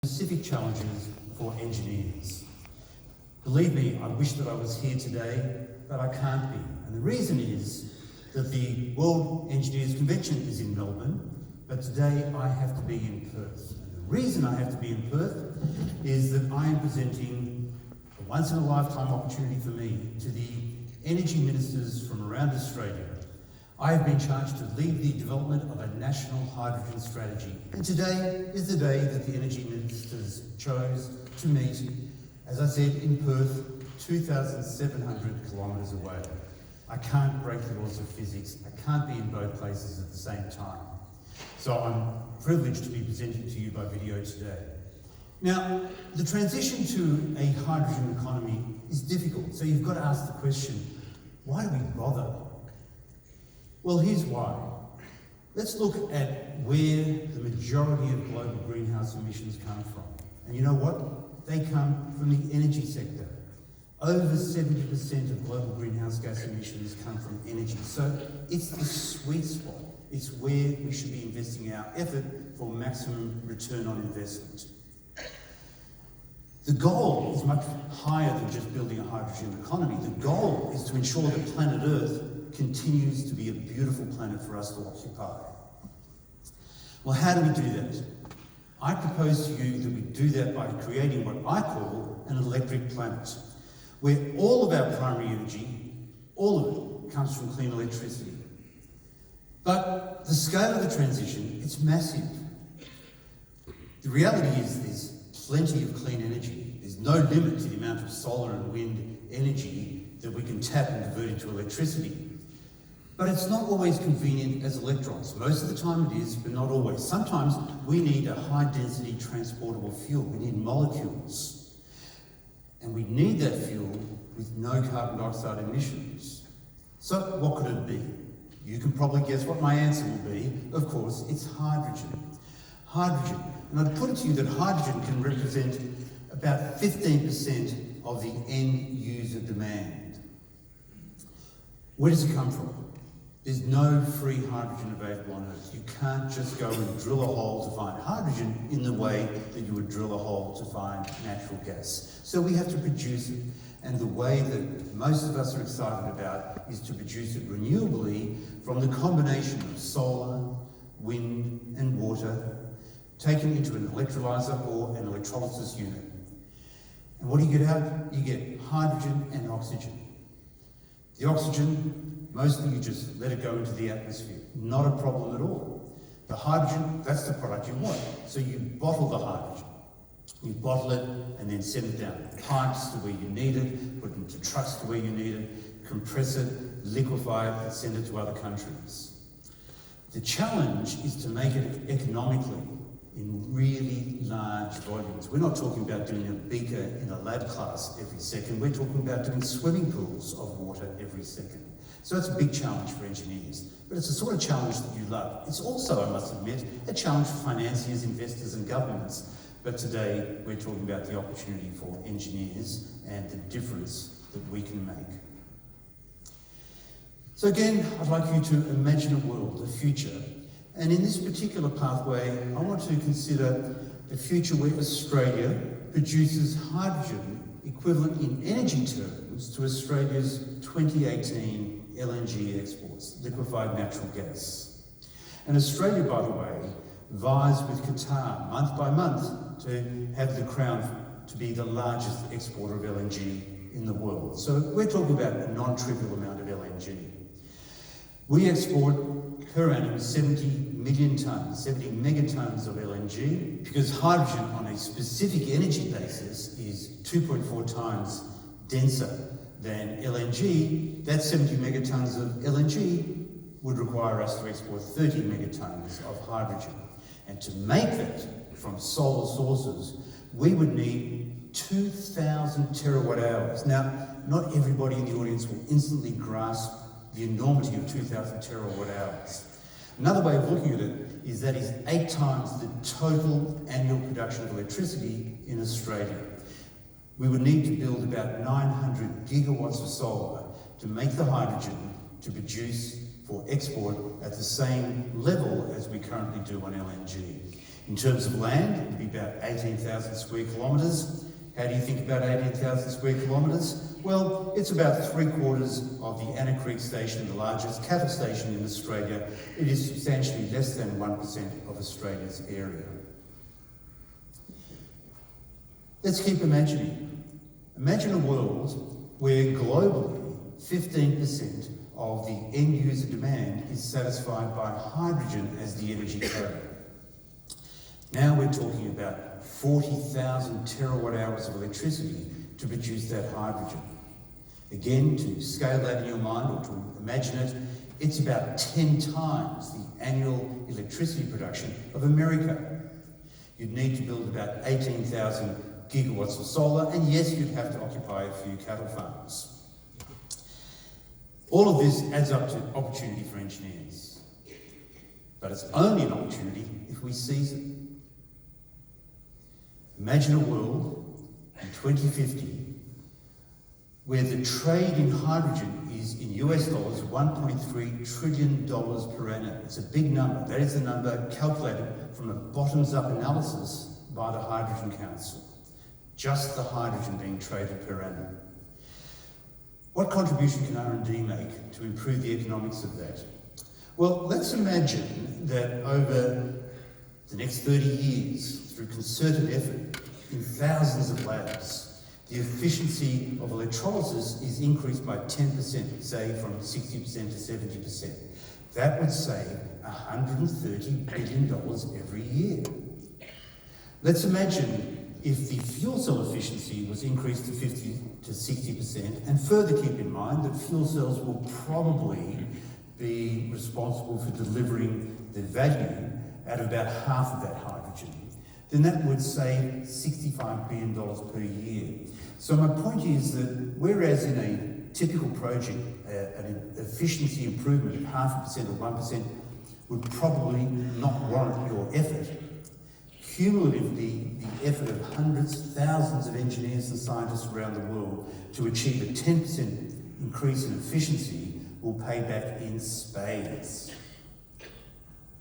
Specific challenges for engineers. Believe me, I wish that I was here today, but I can't be. And the reason is that the World Engineers Convention is in Melbourne, but today I have to be in Perth. And the reason I have to be in Perth is that I am presenting a once-in-a-lifetime opportunity for me to the energy ministers from around Australia. I have been charged to lead the development of a national hydrogen strategy. And today is the day that the energy ministers chose to meet, as I said, in Perth, 2,700 kilometres away. I can't break the laws of physics. I can't be in both places at the same time. So I'm privileged to be presenting to you by video today. Now, the transition to a hydrogen economy is difficult. So you've got to ask the question, why do we bother? Well, here's why. Let's look at where the majority of global greenhouse emissions come from. And you know what? They come from the energy sector. Over 70% of global greenhouse gas emissions come from energy. So it's the sweet spot. It's where we should be investing our effort for maximum return on investment. The goal is much higher than just building a hydrogen economy. The goal is to ensure that planet Earth continues to be a beautiful planet for us to occupy. Well, how do we do that? I propose to you that we do that by creating what I call an electric planet, where all of our primary energy, all of it, comes from clean electricity. But the scale of the transition, it's massive. The reality is there's plenty of clean energy. There's no limit to the amount of solar and wind energy that we can tap and convert into electricity. But it's not always convenient as electrons. Most of the time it is, but not always. Sometimes we need a high-density transportable fuel. We need molecules. And we need that fuel with no carbon dioxide emissions. So what could it be? You can probably guess what my answer will be. Of course, it's hydrogen. Hydrogen. And I'd put it to you that hydrogen can represent about 15% of the end user demand. Where does it come from? There's no free hydrogen available on Earth. You can't just go and drill a hole to find hydrogen in the way that you would drill a hole to find natural gas. So we have to produce it. And the way that most of us are excited about is to produce it renewably from the combination of solar, wind and water, taken into an electrolyser or an electrolysis unit. And what do you get out? You get hydrogen and oxygen. The oxygen, mostly you just let it go into the atmosphere. Not a problem at all. The hydrogen, that's the product you want. So you bottle the hydrogen. You bottle it and then send it down pipes to where you need it, put it into trucks to where you need it, compress it, liquefy it, and send it to other countries. The challenge is to make it economically in really large volumes. We're not talking about doing a beaker in a lab class every second. We're talking about doing swimming pools of water every second. So it's a big challenge for engineers, but it's a sort of challenge that you love. It's also, I must admit, a challenge for financiers, investors and governments. But today we're talking about the opportunity for engineers and the difference that we can make. So again, I'd like you to imagine a world, a future. And in this particular pathway, I want to consider the future where Australia produces hydrogen equivalent in energy terms to Australia's 2018 LNG exports, liquefied natural gas. And Australia, by the way, vies with Qatar month by month to have the crown to be the largest exporter of LNG in the world. So we're talking about a non-trivial amount of LNG. We export per annum 70 million tonnes, 70 megatons of LNG, because hydrogen on a specific energy basis is 2.4 times denser than LNG. That 70 megatons of LNG would require us to export 30 megatons of hydrogen. And to make that from solar sources, we would need 2,000 terawatt hours. Now, not everybody in the audience will instantly grasp the enormity of 2,000 terawatt hours. Another way of looking at it is that is 8 times the total annual production of electricity in Australia. We would need to build about 900 gigawatts of solar to make the hydrogen to produce for export at the same level as we currently do on LNG. In terms of land, it would be about 18,000 square kilometres. How do you think about 18,000 square kilometres? Well, it's about 3/4 of the Anna Creek Station, the largest cattle station in Australia. It is substantially less than 1% of Australia's area. Let's keep imagining. Imagine a world where globally 15% of the end user demand is satisfied by hydrogen as the energy carrier. Now we're talking about 40,000 terawatt hours of electricity to produce that hydrogen. Again, to scale that in your mind or to imagine it, it's about 10 times the annual electricity production of America. You'd need to build about 18,000 gigawatts of solar, and yes, you'd have to occupy a few cattle farms. All of this adds up to opportunity for engineers. But it's only an opportunity if we seize it. Imagine a world in 2050 where the trade in hydrogen is in US dollars $1.3 trillion per annum. It's a big number. That is the number calculated from a bottoms-up analysis by the Hydrogen Council. Just the hydrogen being traded per annum. What contribution can R&D make to improve the economics of that? Well, let's imagine that over the next 30 years, through concerted effort in thousands of labs, the efficiency of electrolysis is increased by 10%, say from 60% to 70%. That would save $130 billion every year. Let's imagine if the fuel cell efficiency was increased to 50 to 60%, and further keep in mind that fuel cells will probably be responsible for delivering the value out of about half of that hydrogen, then that would save $65 billion per year. So my point is that whereas in a typical project, an efficiency improvement of 0.5% or 1% would probably not warrant your effort, cumulatively the effort of hundreds, thousands of engineers and scientists around the world to achieve a 10% increase in efficiency will pay back in spades.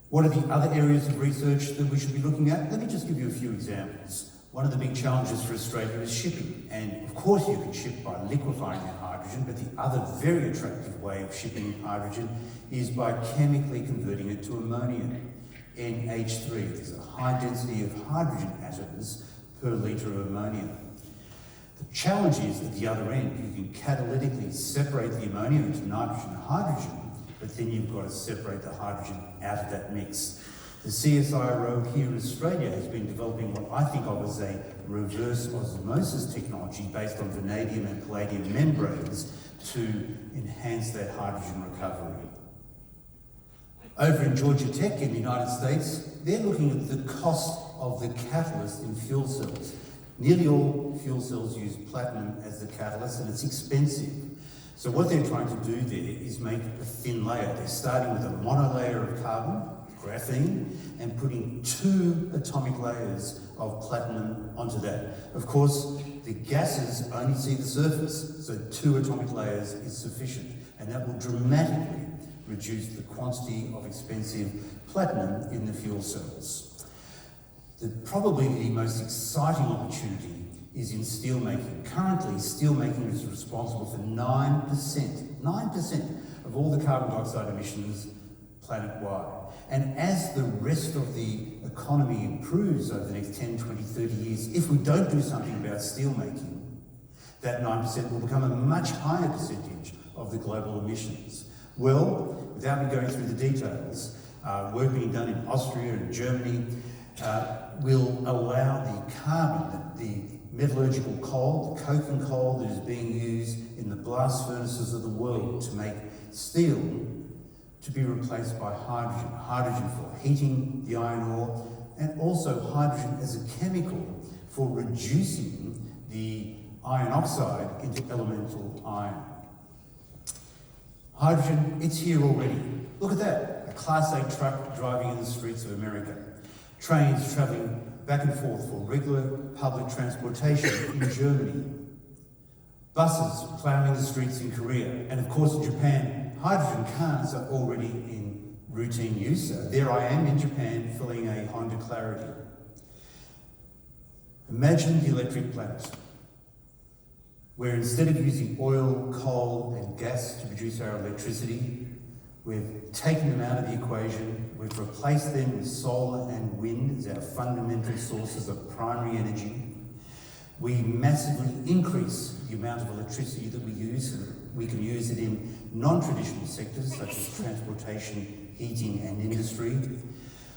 What are the other areas of research that we should be looking at? Let me just give you a few examples. One of the big challenges for Australia is shipping. And of course you can ship by liquefying that hydrogen, but the other very attractive way of shipping hydrogen is by chemically converting it to ammonia, NH3. There's a high density of hydrogen atoms per litre of ammonia. The challenge is at the other end, you can catalytically separate the ammonia into nitrogen and hydrogen, but then you've got to separate the hydrogen out of that mix. The CSIRO here in Australia has been developing what I think of as a reverse osmosis technology based on vanadium and palladium membranes to enhance that hydrogen recovery. Over in Georgia Tech in the United States, they're looking at the cost of the catalyst in fuel cells. Nearly all fuel cells use platinum as the catalyst, and it's expensive. So what they're trying to do there is make a thin layer. They're starting with a monolayer of carbon, graphene, and putting 2 atomic layers of platinum onto that. Of course, the gases only see the surface, so 2 atomic layers is sufficient, and that will dramatically reduce the quantity of expensive platinum in the fuel cells. Probably the most exciting opportunity is in steelmaking. Currently, steelmaking is responsible for 9% of all the carbon dioxide emissions planet-wide. And as the rest of the economy improves over the next 10, 20, 30 years, if we don't do something about steelmaking, that 9% will become a much higher percentage of the global emissions. Well, without me going through the details, work being done in Austria and Germany will allow the carbon, the metallurgical coal, the coking coal that is being used in the blast furnaces of the world to make steel, to be replaced by hydrogen. Hydrogen for heating the iron ore, and also hydrogen as a chemical for reducing the iron oxide into elemental iron. Hydrogen, it's here already. Look at that, a Class 8 truck driving in the streets of America. Trains travelling back and forth for regular public transportation in Germany. Buses ploughing the streets in Korea. And of course in Japan, hydrogen cars are already in routine use. There I am in Japan filling a Honda Clarity. Imagine the electric planet, where instead of using oil, coal and gas to produce our electricity, we've taken them out of the equation, we've replaced them with solar and wind as our fundamental sources of primary energy. We massively increase the amount of electricity that we use, so that we can use it in non-traditional sectors such as transportation, heating and industry.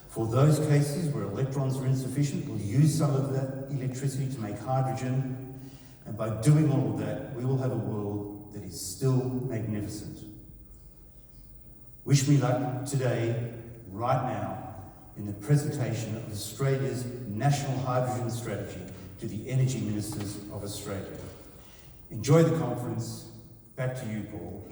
For those cases where electrons are insufficient, we'll use some of that electricity to make hydrogen, and by doing all of that, we will have a world that is still magnificent. Wish me luck today, right now, in the presentation of Australia's National Hydrogen Strategy to the Energy Ministers of Australia. Enjoy the conference. Back to you, Paul.